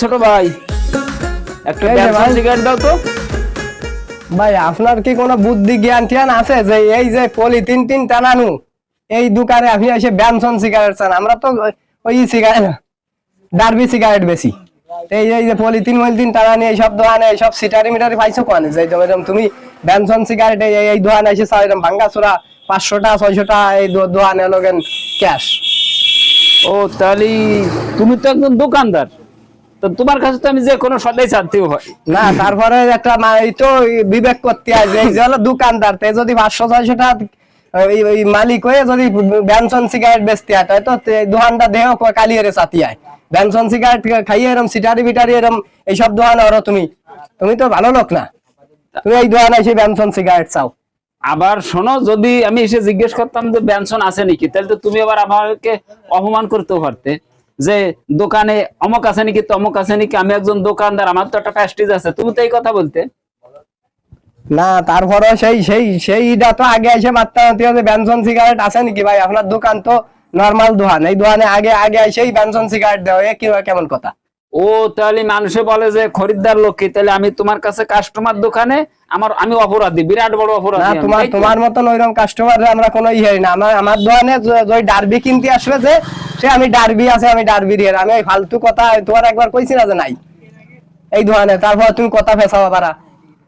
ছোট ভাই, একটা সিগারেট দাও তো। ভাই আপনার কি কোনো বুদ্ধি জ্ঞান টিয়ান আছে যে এই যে পলিথিন টিন টানানো এই দোকানে আপনি এসে ব্যানসন সিগারেট চান? আমরা তো ওই সিগারেট ডার্বি সিগারেট বেশি। এই এই যে পলিথিন মলিথিন টানানি এইসব দোকানে এইসব সিটারি মিটারি পাইছো কোয়ানে যে তুমি ব্যানসন সিগারেট এই দোকানে এসে চাও এরকম ভাঙ্গাচোরা 500 টাকা 600 টাকা এই দোকানে লগেন ক্যাশ। ও তাহলে তুমি তো একজন দোকানদার, তো তোমার কাছে তো আমি যে কোনো সদাই চাচ্ছিও হয় না। তারপরে একটা তো বিবেক করতে হয় যে এই যে হলো দোকানদার, তে যদি 500 600 টাকা ওই মালিক হয়ে যদি ব্যানসন সিগারেট বেচতে হয় তো দোকানটা দেহ কালিয়ে চাতি হয়। ব্যানসন সিগারেট খাইয়ে এরম সিটারি বিটারি এরম এইসব দোকানে ওরা তুমি তো ভালো লোক না। তুমি এই দোকানে এসে ব্যানসন সিগারেট চাও। আবার শোনো, যদি আমি এসে জিজ্ঞেস করতাম যে বেনসন আছে নাকি, তাহলে তো তুমি আবার আমাকে অপমান করতেও পারতে যে দোকানে অমুক আছে নাকি তমুক আছে নাকি। আমি একজন দোকানদার, আমার তো একটা প্রেস্টিজ আছে, তুমি তো এই কথা বলতে না। তারপরে সেইটা তো আগে এসে মারতে হতে হবে ব্যানসন সিগারেট আছে নাকি। ভাই আপনার দোকান তো নরমাল দোকান, এই দোকানে আগে এসেই ব্যানসন সিগারেট দেওয়া কেমন কথা? ও তাহলে মানুষে বলে যে খরিদ্দার লক্ষ্মী, তাহলে আমি তোমার কাছে কাস্টমার দোকানে আমি অপরাধী, বিরাট বড় অপরাধী। তোমার মতন ওইরকম কাস্টমার আমরা কোনো ইয়ে না। আমার দোকানে ওই ডার্বি কিনতে আসবে যে সে আমি ডার্বি আছে আমি ডার্বি দিয়ে আমি ওই ফালতু কথা তোমার একবার কইছি না যে নাই এই দোকানে, তারপর তুমি কথা ফেসাবা পারা।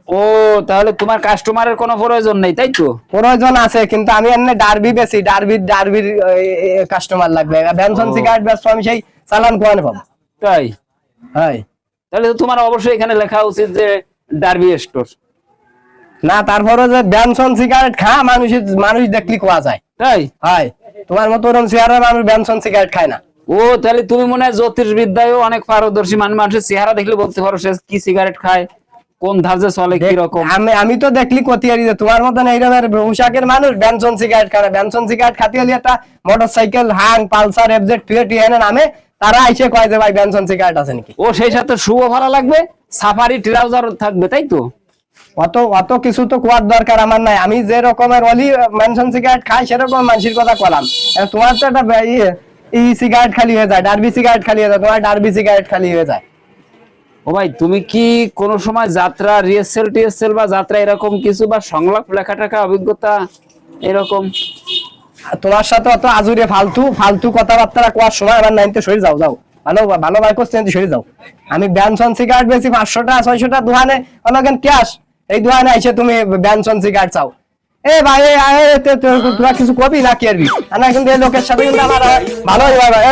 ও তাহলে তোমার কাস্টমারের কোনো প্রয়োজন নেই, তাই তো? প্রয়োজন আছে, কিন্তু আমি এমনি ডার্বি বেশি ডার্বির কাস্টমার লাগবে। ব্যানসন সিগারেট বেচবো আমি সেই চালান কোয়ানে পাবো? তাই? হ্যাঁ। তাহলে তো তোমার অবশ্যই এখানে লেখা উচিত যে ডার্বি স্টোর। না, তারপরে যে ব্যানসন সিগারেট মানুষ দেখলি কোয়া যায়। তাই? হয়। তোমার মতো ওরকম চেহারা মানুষ ব্যানসন সিগারেট খায় না। ও তাহলে তুমি মনে হয় জ্যোতিষবিদ্যায়ও অনেক পারদর্শী, মানুষের চেহারা দেখলে বলতে পারো সে কি সিগারেট খায়, কোন ধাজে চলে, কি রকম। আমি তো দেখলি কতিয়ারি যে তোমার মতন এইরকমের পোশাকের মানুষ ব্যানসন সিগারেট খায়। ব্যানসন সিগারেট খাতে হলে একটা মোটরসাইকেল হাং পালসার এফজেড টুয়েটিএন নামে তারা এসে কয় যে ভাই ব্যানসন সিগারেট আছে নাকি। ও সেই সাথে শুও ভালো লাগবে, সাফারি ট্রাউজার থাকবে, তাই তো? অত কিছু তো কোয়ার দরকার আমার নাই। আমি যে রকমের অলি ব্যানসন সিগারেট খাই সেরকম মানুষের কথা কলাম। তোমার তো একটা সিগারেট খালি হয়ে যায়, ডার্বি সিগারেট খালি হয়ে যায়, তোমার ডার্বি সিগারেট খালি হয়ে যায়। ও ভাই, তুমি কি কোনো সময় যাত্রা টিএসএল বা যাত্রা এরকম কিছু বা সংলাপ লেখা টাকা অভিজ্ঞতা এরকম? তোমার সাথে অত আজুরে ফালতু কথাবার্তা কোয়ার সময় আমার নাইতে সরে যাও ভালো ভাই করতে সরে যাও। আমি ব্যানসন সিগারেট বেশি 500 টাকা 600 টাকা দোকানে অনেক ক্যাশ, এই দোকানে এসে তুমি ব্যানসন সিগারেট চাও। এ ভাই তোরা কিছু কবি না কি আরবি না, কিন্তু এই লোকের সাথে কিন্তু আমার ভালো হয় ভাই।